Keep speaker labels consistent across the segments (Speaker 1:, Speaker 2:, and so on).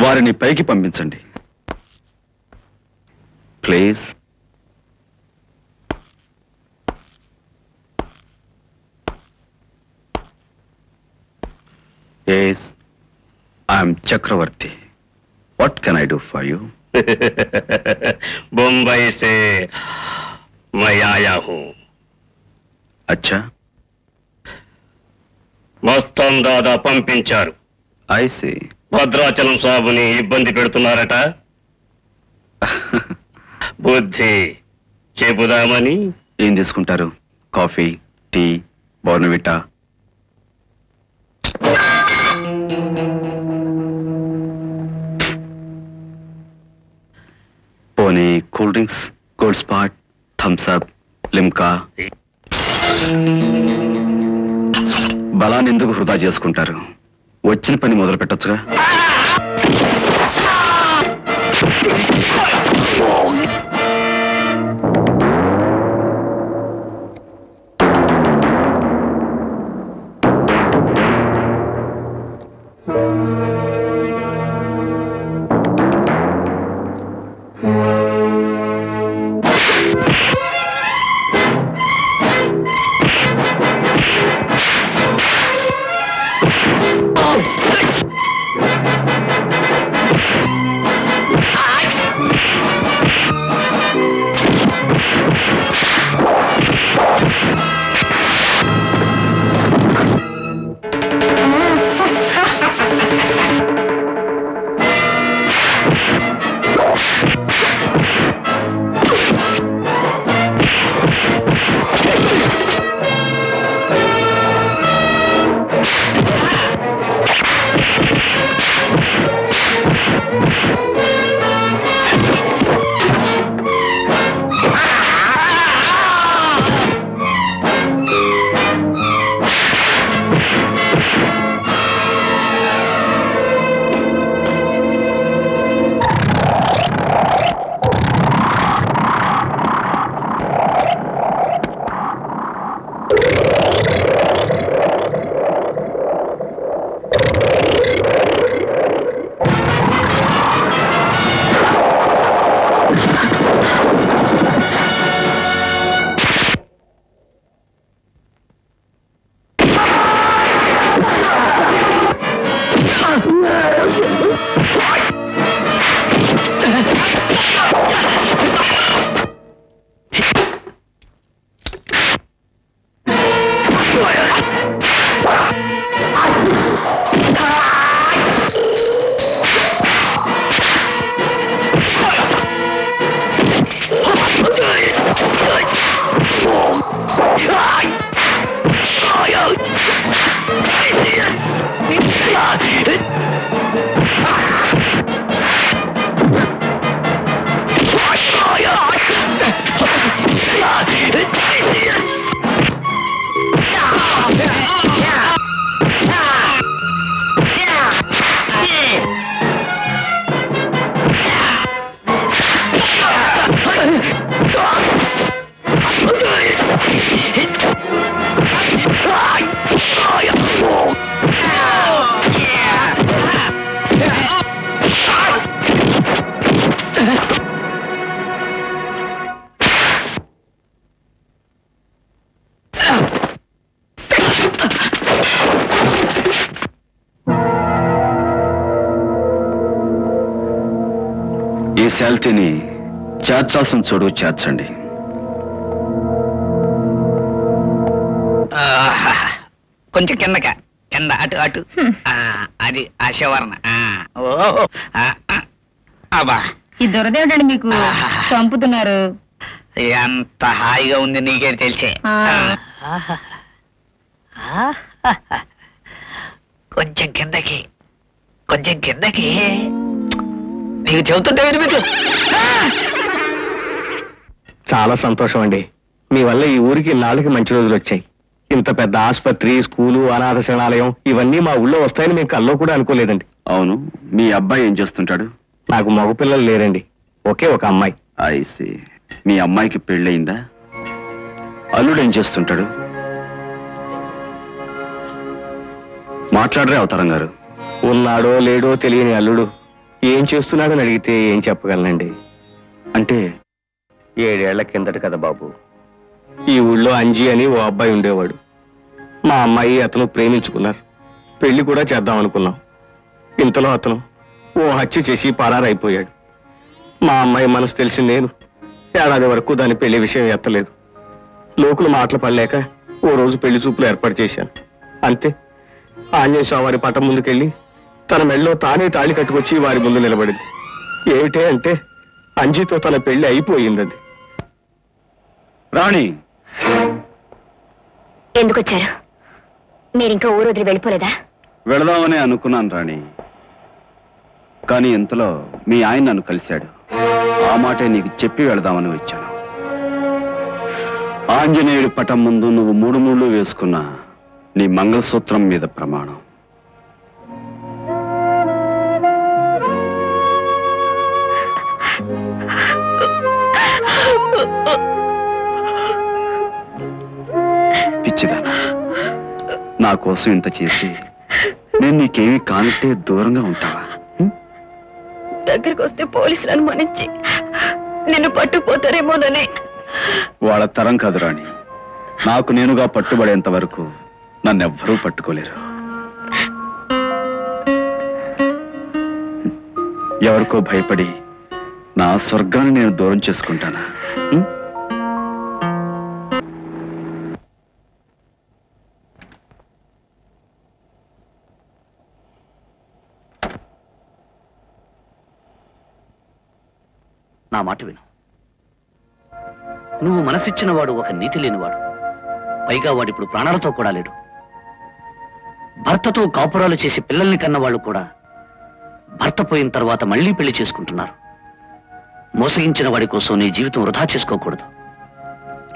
Speaker 1: వారిని పైకి పంపించండి please. Yes, I am Chakravarti. What can I do for you?
Speaker 2: Bombay से मैं आया हूँ.
Speaker 1: अच्छा.
Speaker 2: మస్తాన్ దాదా పంపించారు.
Speaker 1: I see.
Speaker 2: భద్రాచలం సాబుని ఇబ్బంది పెడుతున్నారట. బుద్ధి చెబుదామని.
Speaker 1: ఏం తీసుకుంటారు? Coffee, tea, Bournvita? పోనీ cool drinks, Gold Spot, Thums Up, Limca? బలాన్ని ఎందుకు వృధా చేసుకుంటారు? వచ్చిన పని మొదలు పెట్టొచ్చుగా. శాల్తీని చేర్చాల్సిన చోటు చేర్చండి.
Speaker 3: కొంచెం కిందక కింద అటు అటు అది ఆశవర్ణ. అబ్బా
Speaker 4: ఈ దురదేవుడండి మీకు చంపుతున్నారు.
Speaker 3: ఎంత హాయిగా ఉంది నీకే తెలిసే. కొంచెం కిందకి కొంచెం కిందకి. నీకు చెబుతుంటే వినిపించు.
Speaker 2: చాలా సంతోషం అండి. మీ వల్ల ఈ ఊరికి నాళ్ళకి మంచి రోజులు వచ్చాయి. ఇంత పెద్ద ఆసుపత్రి, స్కూలు, అనాథ శరణాలయం ఇవన్నీ మా ఊళ్ళో వస్తాయని మేము కల్లో కూడా అనుకోలేదండి.
Speaker 1: అవును, మీ అబ్బాయి ఏం చేస్తుంటాడు?
Speaker 2: నాకు మగపిల్లలు లేరండి, ఒకే ఒక అమ్మాయి.
Speaker 1: ఐసి. మీ అమ్మాయికి పెళ్ళయిందా? అల్లుడు ఏం చేస్తుంటాడు?
Speaker 2: మాట్లాడరే అవతారం గారు. ఉన్నాడో లేడో తెలియని అల్లుడు ఏం చేస్తున్నాడని అడిగితే ఏం చెప్పగలనండి?
Speaker 1: అంటే
Speaker 2: 7 ఏళ్ల కిందట కదా బాబు. ఈ ఊళ్ళో అంజీ అని ఓ అబ్బాయి ఉండేవాడు. మా అమ్మాయి అతను ప్రేమించుకున్నారు. పెళ్లి కూడా చేద్దాం అనుకున్నాం. ఇంతలో అతను ఓ హత్య చేసి పరారైపోయాడు. మా అమ్మాయి మనసు తెలిసి నేను ఏడాది వరకు దాని పెళ్లి విషయం ఎత్తలేదు. లోకులు మాటలు పడలేక ఓ రోజు పెళ్లి చూపులు ఏర్పాటు చేశాను. అంతే, ఆంజనేయ స్వామి పటం ముందుకెళ్ళి తన మెళ్ళలో తానే తాళి కట్టుకొచ్చి వారి ముందు నిలబడింది. ఏమిటే అంటే అంజీతో తన పెళ్లి అయిపోయింది.
Speaker 1: రాణి,
Speaker 5: ఎందుకు వచ్చారు? మీరింకా ఊరు వదిలి వెళ్ళిపోలేదా?
Speaker 1: వెళదామని అనుకున్నాను రాణి, కానీ ఇంతలో మీ ఆయన నన్ను కలిశాడు. ఆ మాటే నీకు చెప్పి వెళదామని వచ్చాను. ఆంజనేయుడి పటం ముందు నువ్వు 3 ముళ్ళు వేసుకున్న నీ మంగళసూత్రం మీద ప్రమాణం. పిచ్చిదానా, నా కోసం ఇంత చేసి నేను నీకేమీ కానట్టే దూరంగా ఉంటావా?
Speaker 5: దగ్గరికి వస్తే పోలీసులు అనుమానించి నిన్ను పట్టుకుపోతారేమోనని.
Speaker 1: వాళ్ళ తరం కాదు రాణి. నాకు నేనుగా పట్టుబడేంత వరకు నన్నెవ్వరూ పట్టుకోలేరు. ఎవరికో భయపడి నా స్వర్గాన్ని నేను దూరం చేసుకుంటానా?
Speaker 3: నా మాట విను. నువ్వు మనసిచ్చిన వాడు ఒక నీతి లేనివాడు. పైగా వాడిప్పుడు ప్రాణాలతో కూడా లేడు. భర్తతో కాపురాలు చేసి పిల్లల్ని కన్నవాళ్ళు కూడా భర్త పోయిన తర్వాత మళ్లీ పెళ్లి చేసుకుంటున్నారు. మోసగించిన వాడి కోసం నీ జీవితం వృధా చేసుకోకూడదు.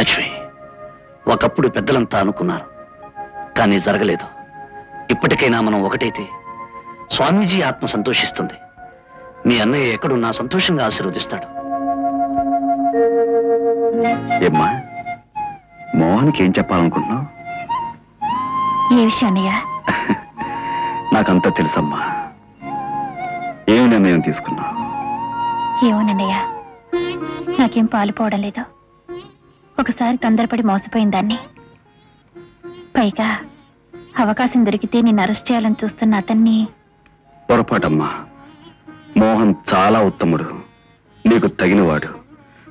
Speaker 3: లక్ష్మి, ఒకప్పుడు పెద్దలంతా అనుకున్నారు, కానీ జరగలేదు. ఇప్పటికైనా మనం ఒకటైతే స్వామీజీ ఆత్మ సంతోషిస్తుంది. మీ అన్నయ్య ఎక్కడున్నా సంతోషంగా ఆశీర్వదిస్తాడు.
Speaker 1: ఏమ్మా, మోహన్కి ఏం చెప్పాలనుకుంటున్నావు?
Speaker 5: ఏ విషయం అన్నయ్య?
Speaker 1: నాకంతా తెలుసమ్మా. ఏమి నిర్ణయం తీసుకున్నావు?
Speaker 5: ఏమోనన్నయ్య, నాకేం పాలుపోవడం లేదు. ఒకసారి తొందరపడి మోసపోయిన దాన్ని. పైగా అవకాశం దొరికితే నిన్ను అరెస్ట్ చేయాలని చూస్తున్న అతన్ని.
Speaker 1: పొరపాటమ్మా. మోహన్ చాలా ఉత్తముడు, నీకు తగినవాడు.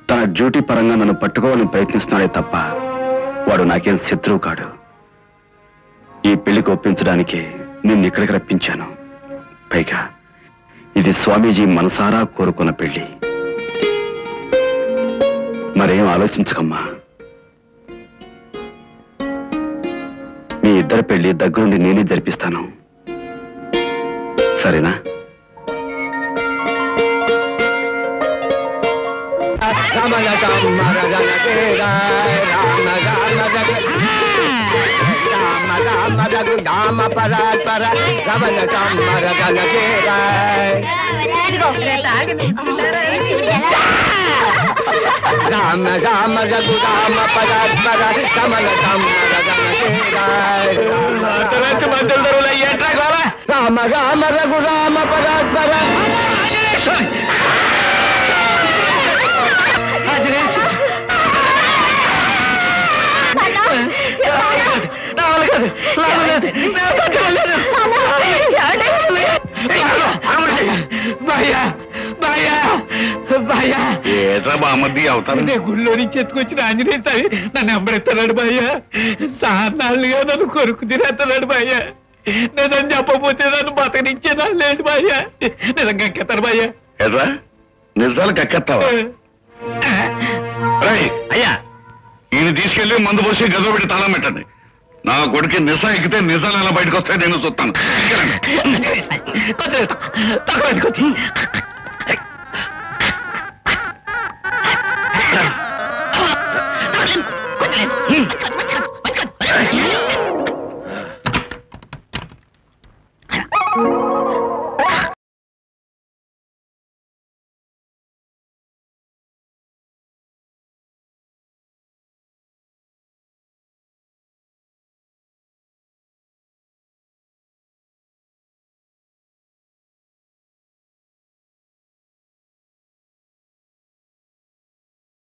Speaker 1: తన డ్యూటీ పరంగా నన్ను పట్టుకోవాలని ప్రయత్నిస్తున్నాడే తప్ప వాడు నాకేం శత్రువు కాడు. ఈ పెళ్లికి ఒప్పించడానికి నిన్ను ఇక్కడికి రప్పించాను. పైగా ఇది స్వామీజీ మనసారా కోరుకున్న పెళ్లి. మరేం ఆలోచించకమ్మా. మీ ఇద్దరి పెళ్లి దగ్గరుండి నేనే జరిపిస్తాను. సరేనా?
Speaker 6: గుళ్ళో నుంచి ఎత్తుకొచ్చిన ఆంజనేయ స్వామి నన్ను ఎంబడెత్తాడు భయ్య. సార్నాళ్ళుగా నన్ను కొరుకు తినేస్తున్నాడు భయ్య. నేను చెప్పపోతే నన్ను బతకనిచ్చేదా లేదు భయ్య. నిజంగా ఎక్కేస్తాడు భయ్య.
Speaker 1: ఎర్రా, నిజాలు కక్కెత్తావా?
Speaker 6: అయ్యా,
Speaker 1: ఈయన తీసుకెళ్లి మందు పోసి గదో పెట్టి తాళం పెట్టండి. నా కొడుకు నిజా ఎక్కితే నిజాలు ఎలా బయటకు వస్తాయి నేను చూస్తాను.
Speaker 6: తక్కువ